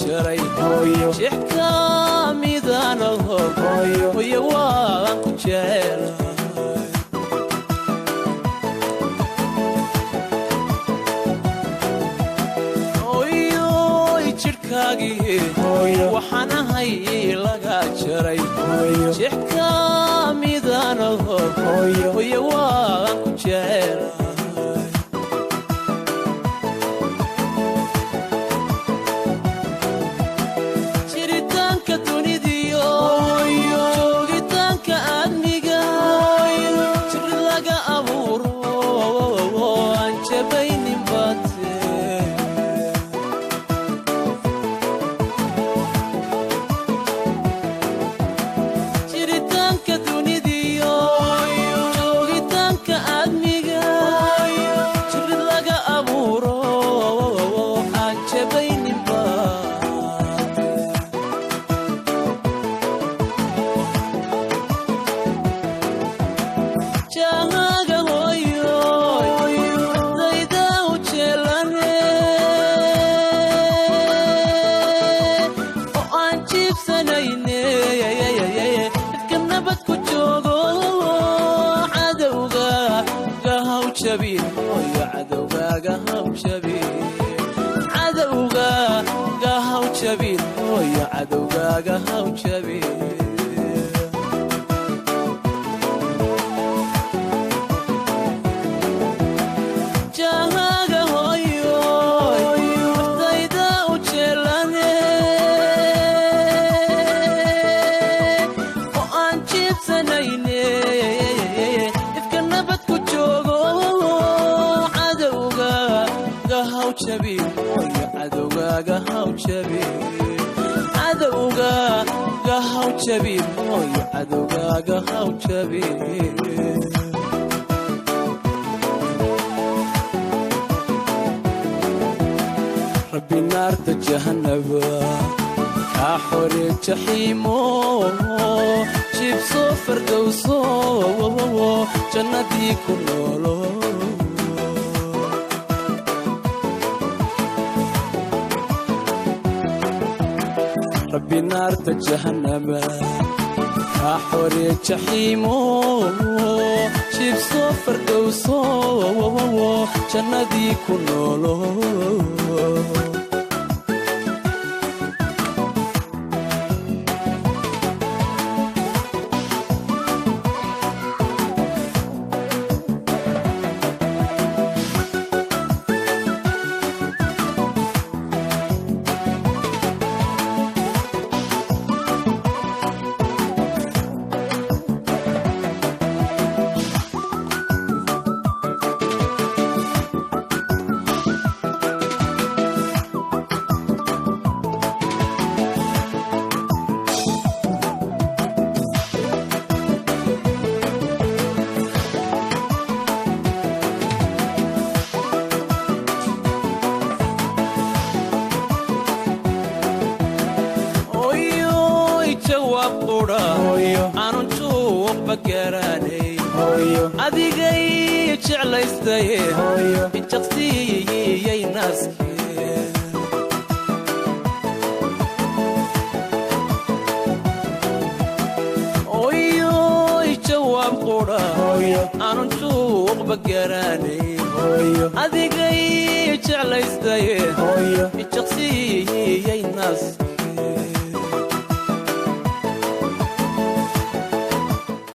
jaray shixka midaan hooyo waan ku jecel waxaan ahay laga jaray shixka midaan hooyo waan ku jecel jiritaanka dunidiyo joogitaanka aadmiga jir laga abuuro aan jabaynin baate عدوغاغا هاو جبي جاهاغا هويو دايدا وجلاني وان جيبسانيني افكنا بدكو جوغو عدوغاغا هاو جبي عدوغاغا هاو جبي عدوغاغا هاو جبي عدوغاغا هاو جبي ربي نار جهنم كحوري جحيمو جيب صفر دوسو جنتي كلولو ربي نار جهنم كحوري جحيمو جيب صفر دوسو جنتي كلولو adigay jeclaystay injaqsiyay naaski oyo jawaab qura aanun suuq bagaraanay adigay jeclaystay injaqsiyay naaski